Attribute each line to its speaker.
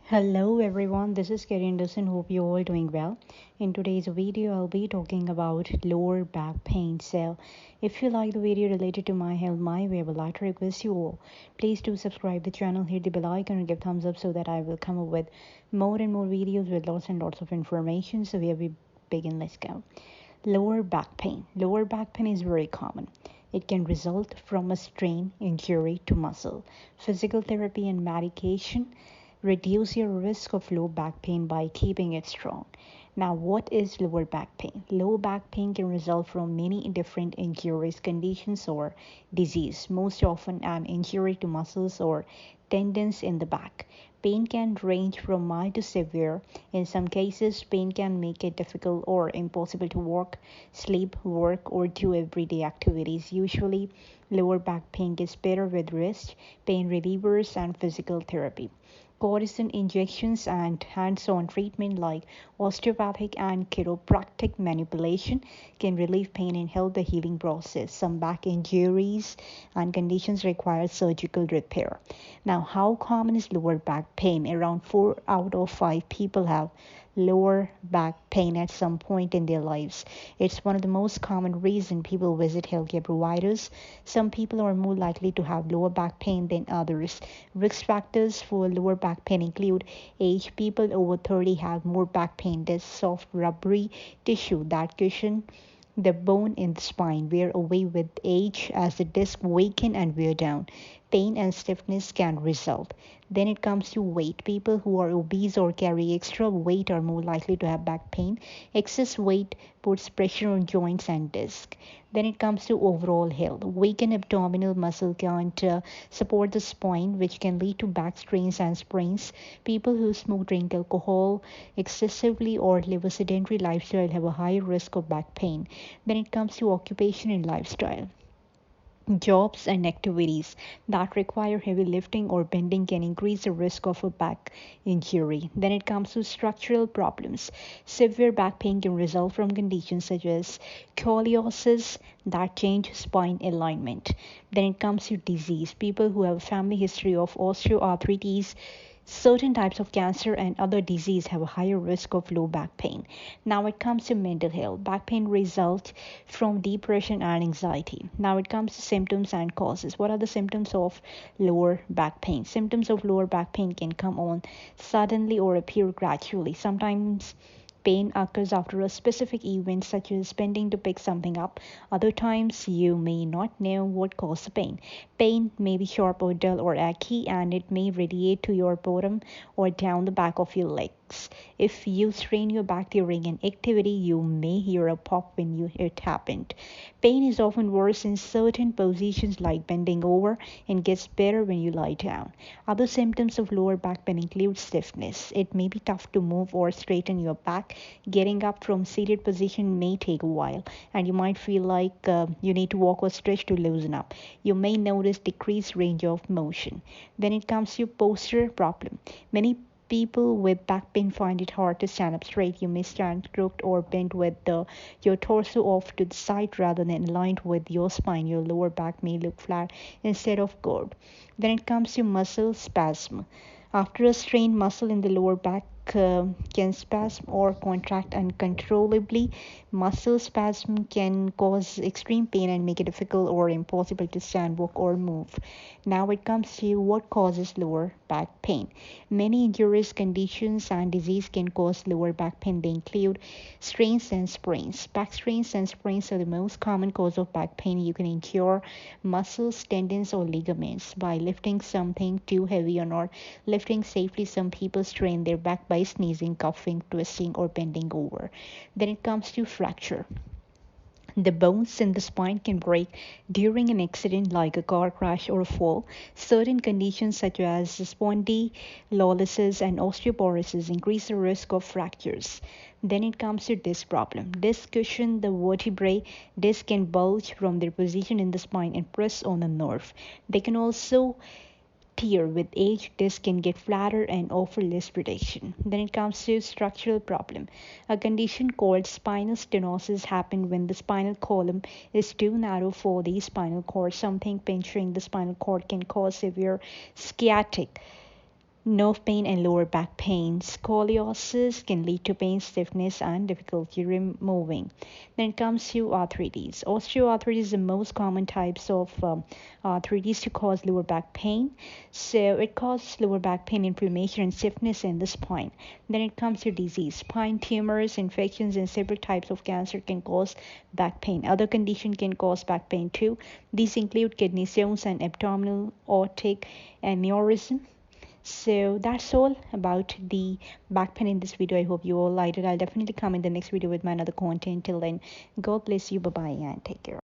Speaker 1: Hello everyone, this is Karen Anderson. Hope you're all doing well. In today's video, I'll be talking about lower back pain. So, if you like the video related to my health, my way, I would like to request you all, please do subscribe the channel, hit the bell icon, and give thumbs up so that I will come up with more and more videos with lots and lots of information. So, here we begin. Let's go. Lower back pain. Lower back pain is very common. It can result from a strain, injury to muscle. Physical therapy and medication reduce your risk of low back pain by keeping it strong. Now, what is lower back pain? Low back pain can result from many different injuries, conditions, or disease, most often an injury to muscles or tendons in the back. Pain can range from mild to severe. In some cases, pain can make it difficult or impossible to walk, sleep, work, or do everyday activities. Usually, lower back pain gets better with rest, pain relievers, and physical therapy. Cortisone injections and hands-on treatment like osteopathic and chiropractic manipulation can relieve pain and help the healing process. Some back injuries and conditions require surgical repair. Now, how common is lower back pain? Around 4 out of 5 people have lower back pain at some point in their lives. It's one of the most common reasons people visit healthcare providers. Some people are more likely to have lower back pain than others. Risk factors for lower back pain include age. People over 30 have more back pain. There's soft rubbery tissue that cushion the bone in the spine wear away with age as the disc weaken and wear down. Pain and stiffness can result. Then it comes to weight. People who are obese or carry extra weight are more likely to have back pain. Excess weight puts pressure on joints and disc. Then it comes to overall health. Weakened abdominal muscle can't support the spine, which can lead to back strains and sprains. People who smoke, drink alcohol excessively, or live a sedentary lifestyle have a higher risk of back pain. Then it comes to occupation and lifestyle. Jobs and activities that require heavy lifting or bending can increase the risk of a back injury. Then it comes to structural problems. Severe back pain can result from conditions such as scoliosis that change spine alignment. Then it comes to disease. People who have a family history of osteoarthritis, certain types of cancer, and other disease have a higher risk of low back pain. Now it comes to mental health. Back pain results from depression and anxiety. Now it comes to symptoms and causes. What are the symptoms of lower back pain? Symptoms of lower back pain can come on suddenly or appear gradually. Sometimes pain occurs after a specific event, such as bending to pick something up. Other times, you may not know what caused the pain. Pain may be sharp or dull or achy, and it may radiate to your bottom or down the back of your legs. If you strain your back during an activity, you may hear a pop when it happened. Pain is often worse in certain positions like bending over and gets better when you lie down. Other symptoms of lower back pain include stiffness. It may be tough to move or straighten your back. Getting up from seated position may take a while, and you might feel like you need to walk or stretch to loosen up. You may notice decreased range of motion. Then it comes to posture problem. Many people with back pain find it hard to stand up straight. You may stand crooked or bent with your torso off to the side rather than aligned with your spine. Your lower back may look flat instead of curved. Then it comes to muscle spasm. After a strained muscle in the lower back can spasm or contract uncontrollably. Muscle spasm can cause extreme pain and make it difficult or impossible to stand, walk, or move. Now it comes to what causes lower back pain. Many injuries, conditions, and disease can cause lower back pain. They include strains and sprains. Back strains and sprains are the most common cause of back pain. You can injure muscles, tendons, or ligaments by lifting something too heavy or not lifting safely. Some people strain their back by sneezing, coughing, twisting, or bending over. Then it comes to fracture. The bones in the spine can break during an accident like a car crash or a fall. Certain conditions such as spondylosis and osteoporosis increase the risk of fractures. Then it comes to disc problem. Disc cushion the vertebrae. Discs can bulge from their position in the spine and press on a nerve. They can also tear with age. Disc can get flatter and offer less protection. Then it comes to structural problem. A condition called spinal stenosis happens when the spinal column is too narrow for the spinal cord. Something pinching the spinal cord can cause severe sciatic nerve pain and lower back pain. Scoliosis can lead to pain, stiffness, and difficulty moving. Then it comes to arthritis. Osteoarthritis is the most common types of arthritis to cause lower back pain. So it causes lower back pain, inflammation, and stiffness in the spine. Then it comes to disease. Spine tumors, infections, and several types of cancer can cause back pain. Other conditions can cause back pain too. These include kidney stones and abdominal aortic aneurysm. So that's all about the back pain in this video. I hope you all liked it. I'll definitely come in the next video with my another content. Till then, God bless you. Bye bye and take care.